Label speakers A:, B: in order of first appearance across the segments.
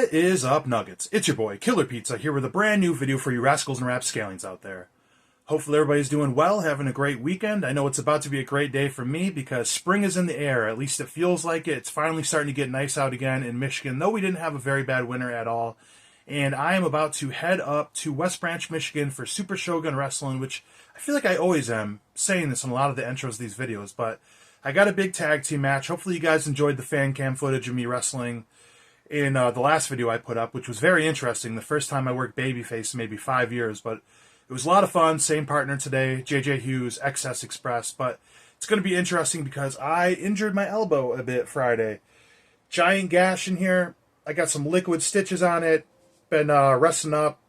A: What is up, Nuggets? It's your boy, Killer Pizza, here with a brand new video for you rascals and rapscallions out there. Hopefully everybody's doing well, having a great weekend. I know it's about to be a great day for me because spring is in the air. At least it feels like it. It's finally starting to get nice out again in Michigan, though we didn't have a very bad winter at all. And I am about to head up to West Branch, Michigan for Super Shogun Wrestling, which I feel like I always am saying this in a lot of the intros of these videos, but I got a big tag team match. Hopefully you guys enjoyed the fan cam footage of me wrestling in the last video I put up, which was very interesting. The first time I worked babyface in maybe 5 years, but it was a lot of fun. Same partner today, JJ Hughes, XS Express, but it's going to be interesting because I injured my elbow a bit Friday. Giant gash in here. I got some liquid stitches on it. Been resting up,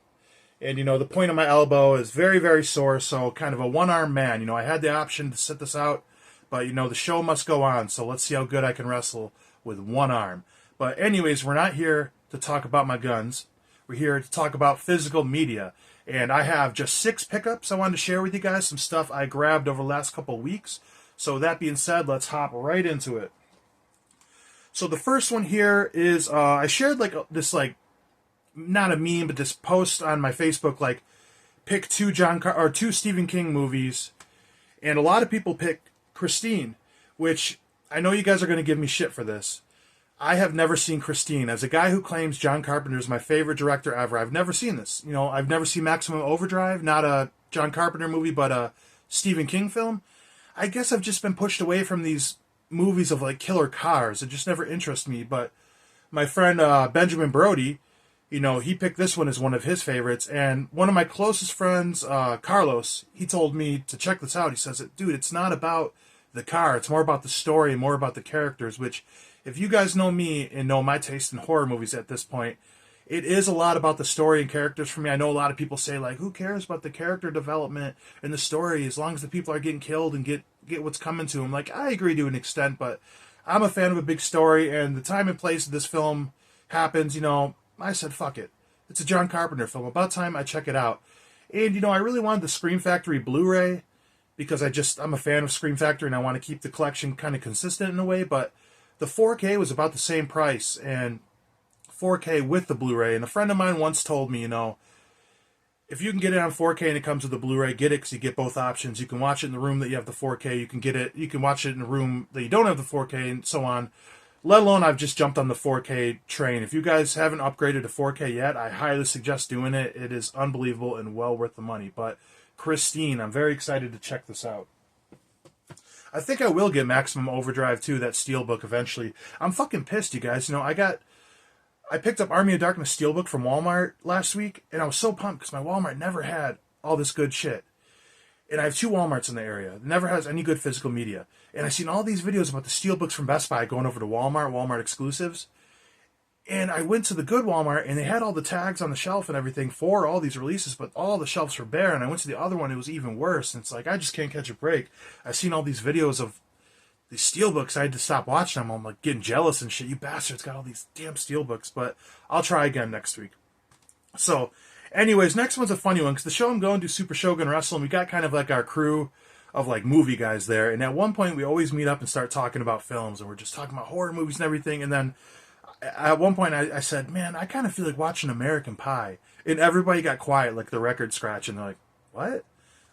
A: and the point of my elbow is very, very sore, so kind of a one-arm man. I had the option to sit this out, but the show must go on, so let's see how good I can wrestle with one arm. But anyways, we're not here to talk about my guns. We're here to talk about physical media. And I have just 6 pickups I wanted to share with you guys, some stuff I grabbed over the last couple of weeks. So that being said, let's hop right into it. So the first one here is, I shared this not a meme, but this post on my Facebook, pick two Stephen King movies. And a lot of people picked Christine, which I know you guys are going to give me shit for this. I have never seen Christine. As a guy who claims John Carpenter is my favorite director ever, I've never seen this. I've never seen Maximum Overdrive, not a John Carpenter movie, but a Stephen King film. I guess I've just been pushed away from these movies of killer cars. It just never interests me. But my friend Benjamin Brody, he picked this one as one of his favorites. And one of my closest friends, Carlos, he told me to check this out. He says, dude, it's not about the car. It's more about the story and more about the characters, which, if you guys know me and know my taste in horror movies at this point, it is a lot about the story and characters for me. I know a lot of people say, who cares about the character development and the story as long as the people are getting killed and get what's coming to them. I agree to an extent, but I'm a fan of a big story, and the time and place of this film happens, I said, fuck it. It's a John Carpenter film. About time I check it out. And, I really wanted the Scream Factory Blu-ray because I'm a fan of Scream Factory and I want to keep the collection kind of consistent in a way, but the 4K was about the same price, and 4K with the Blu-ray. And a friend of mine once told me, if you can get it on 4K and it comes with the Blu-ray, get it because you get both options. You can watch it in the room that you have the 4K. You can watch it in the room that you don't have the 4K, and so on. Let alone, I've just jumped on the 4K train. If you guys haven't upgraded to 4K yet, I highly suggest doing it. It is unbelievable and well worth the money. But Christine, I'm very excited to check this out. I think I will get Maximum Overdrive too, that Steelbook eventually. I'm fucking pissed, you guys. I picked up Army of Darkness Steelbook from Walmart last week, and I was so pumped because my Walmart never had all this good shit. And I have 2 Walmarts in the area. It never has any good physical media. And I've seen all these videos about the Steelbooks from Best Buy going over to Walmart exclusives. And I went to the good Walmart, and they had all the tags on the shelf and everything for all these releases, but all the shelves were bare. And I went to the other one, it was even worse. And it's I just can't catch a break. I've seen all these videos of these Steelbooks. I had to stop watching them. I'm getting jealous and shit. You bastards got all these damn Steelbooks. But I'll try again next week. So, anyways, next one's a funny one, because the show I'm going to, Super Shogun Wrestling, we got kind of our crew of movie guys there. And at one point, we always meet up and start talking about films, and we're just talking about horror movies and everything. And then at one point, I said, man, I kind of feel like watching American Pie. And everybody got quiet, the record scratch, and they're like, what?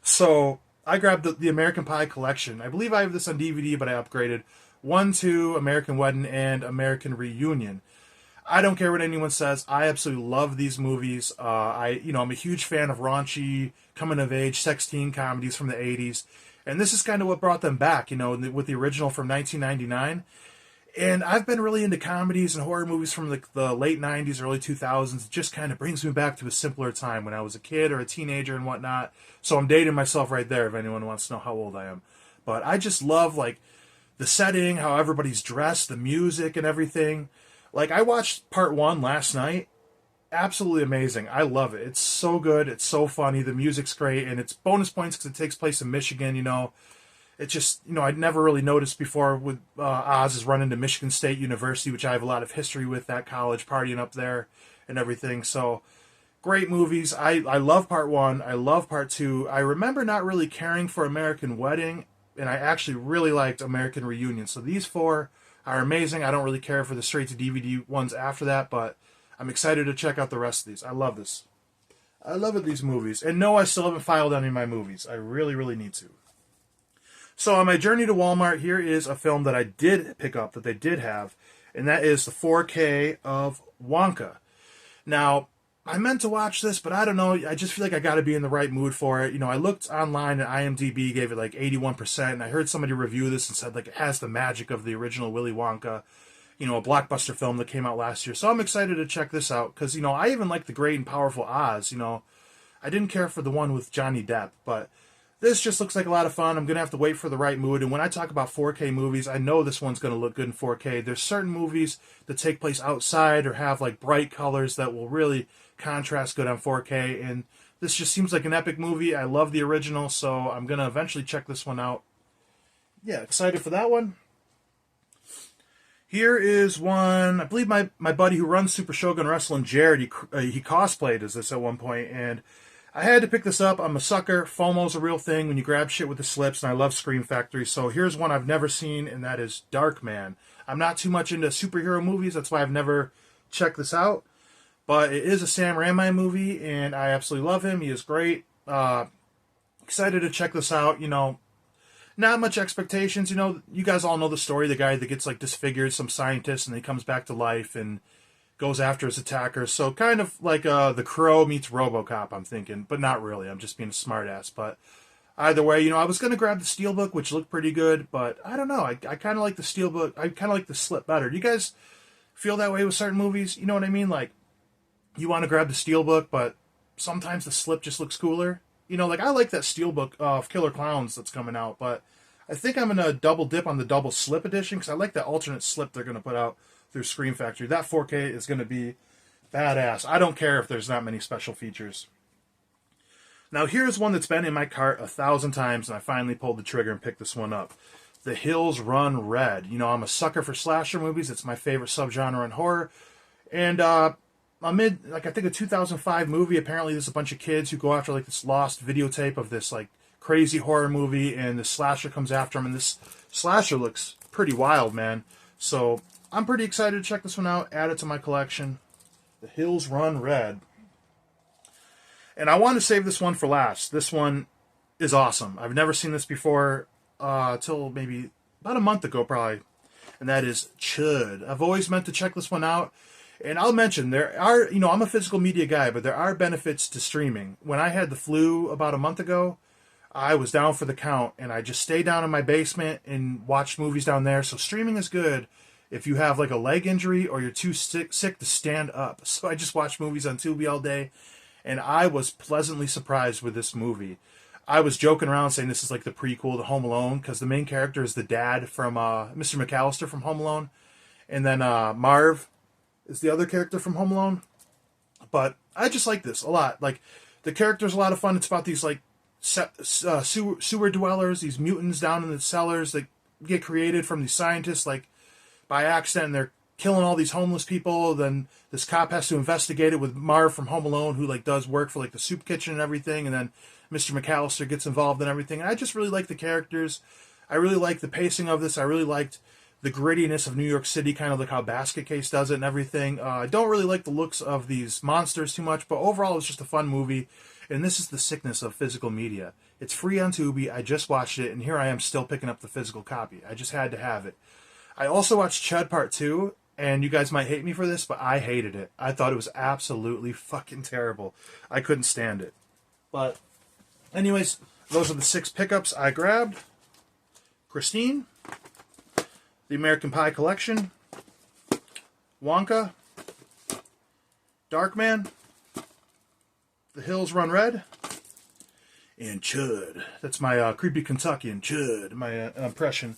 A: So I grabbed the American Pie collection. I believe I have this on DVD, but I upgraded 1, 2, American Wedding, and American Reunion. I don't care what anyone says. I absolutely love these movies. I'm a huge fan of raunchy, coming-of-age, sex teen comedies from the 80s. And this is kind of what brought them back, with the original from 1999. And I've been really into comedies and horror movies from the late 90s, early 2000s. It just kind of brings me back to a simpler time when I was a kid or a teenager and whatnot. So I'm dating myself right there if anyone wants to know how old I am. But I just love, the setting, how everybody's dressed, the music and everything. I watched part 1 last night. Absolutely amazing. I love it. It's so good. It's so funny. The music's great. And it's bonus points because it takes place in Michigan, It's just, I'd never really noticed before with Oz is running to Michigan State University, which I have a lot of history with that college, partying up there and everything. So, great movies. I love part 1. I love part 2. I remember not really caring for American Wedding, and I actually really liked American Reunion. So these 4 are amazing. I don't really care for the straight-to-DVD ones after that, but I'm excited to check out the rest of these. I love this. I love it, these movies. And no, I still haven't filed any of my movies. I really, really need to. So on my journey to Walmart, here is a film that I did pick up, that they did have, and that is the 4K of Wonka. Now, I meant to watch this, but I don't know. I just feel like I got to be in the right mood for it. You know, I looked online and IMDb gave it like 81%, and I heard somebody review this and said like it has the magic of the original Willy Wonka, you know, a blockbuster film that came out last year. So I'm excited to check this out because, you know, I even like The Great and Powerful Oz. You know, I didn't care for the one with Johnny Depp, but this just looks like a lot of fun. I'm going to have to wait for the right mood. And when I talk about 4K movies, I know this one's going to look good in 4K. There's certain movies that take place outside or have like bright colors that will really contrast good on 4K. And this just seems like an epic movie. I love the original, so I'm going to eventually check this one out. Yeah, excited for that one. Here is one, I believe my buddy who runs Super Shogun Wrestling, Jared, he cosplayed as this at one point, and I had to pick this up. I'm a sucker. FOMO's a real thing when you grab shit with the slips, and I love Scream Factory. So here's one I've never seen, and that is Darkman. I'm not too much into superhero movies. That's why I've never checked this out. But it is a Sam Raimi movie, and I absolutely love him. He is great. Excited to check this out. You know, not much expectations. You know, you guys all know the story. The guy that gets like disfigured, some scientist, and he comes back to life and goes after his attackers. So kind of like The Crow meets RoboCop, I'm thinking. But not really. I'm just being a smartass. But either way, you know, I was going to grab the Steelbook, which looked pretty good. But I don't know. I kind of like the Steelbook. I kind of like the Slip better. Do you guys feel that way with certain movies? You know what I mean? Like, you want to grab the Steelbook, but sometimes the Slip just looks cooler. You know, like I like that Steelbook of Killer Clowns that's coming out. But I think I'm going to double dip on the double Slip edition because I like that alternate Slip they're going to put out through Scream Factory. That 4K is going to be badass. I don't care if there's not many special features. Now here's one that's been in my cart 1,000 times, and I finally pulled the trigger and picked this one up. The Hills Run Red. You know, I'm a sucker for slasher movies. It's my favorite subgenre in horror. And amid, like, I think a 2005 movie, apparently there's a bunch of kids who go after like this lost videotape of this like crazy horror movie, and the slasher comes after them, and this slasher looks pretty wild, man. So I'm pretty excited to check this one out, add it to my collection. The Hills Run Red. And I want to save this one for last. This one is awesome. I've never seen this before till maybe about a month ago, probably. And that is Chud. I've always meant to check this one out. And I'll mention, there are, you know, I'm a physical media guy, but there are benefits to streaming. When I had the flu about a month ago, I was down for the count, and I just stayed down in my basement and watched movies down there. So streaming is good if you have like a leg injury or you're too sick to stand up. So I just watched movies on Tubi all day, and I was pleasantly surprised with this movie. I was joking around saying this is like the prequel to Home Alone because the main character is the dad from Mr. McAllister from Home Alone, and then Marv is the other character from Home Alone. But I just like this a lot. Like, the character's a lot of fun. It's about these like sewer dwellers, these mutants down in the cellars that get created from these scientists like by accident, and they're killing all these homeless people. Then this cop has to investigate it with Marv from Home Alone, who like does work for like the soup kitchen and everything, and then Mr. McAllister gets involved in everything. And I just really like the characters. I really like the pacing of this. I really liked the grittiness of New York City, kind of like how Basket Case does it and everything. I don't really like the looks of these monsters too much, but overall it's just a fun movie. And this is the sickness of physical media. It's free on Tubi. I just watched it, and here I am still picking up the physical copy. I just had to have it. I also watched Chud Part 2, and you guys might hate me for this, but I hated it. I thought it was absolutely fucking terrible. I couldn't stand it. But anyways, those are the 6 pickups I grabbed. Christine, The American Pie Collection, Wonka, Darkman, The Hills Run Red, and Chud. That's my creepy Kentuckian, Chud, my impression.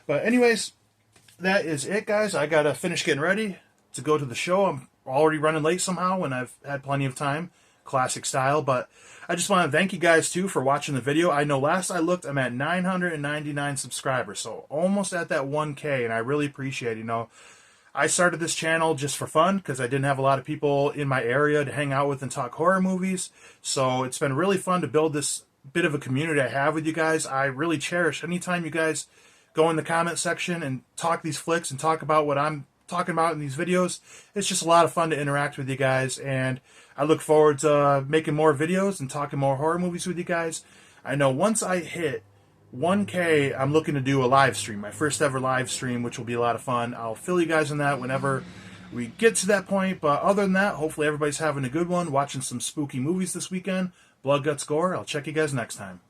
A: But anyways, that is it, guys. I gotta finish getting ready to go to the show. I'm already running late somehow when I've had plenty of time. Classic style. But I just want to thank you guys, too, for watching the video. I know last I looked, I'm at 999 subscribers. So almost at that 1K, and I really appreciate it. You know, I started this channel just for fun because I didn't have a lot of people in my area to hang out with and talk horror movies. So it's been really fun to build this bit of a community I have with you guys. I really cherish anytime you guys go in the comment section and talk these flicks and talk about what I'm talking about in these videos. It's just a lot of fun to interact with you guys, and I look forward to making more videos and talking more horror movies with you guys. I know once I hit 1K, I'm looking to do a live stream, my first ever live stream, which will be a lot of fun. I'll fill you guys in that whenever we get to that point, but other than that, hopefully everybody's having a good one, watching some spooky movies this weekend. Blood, guts, gore. I'll check you guys next time.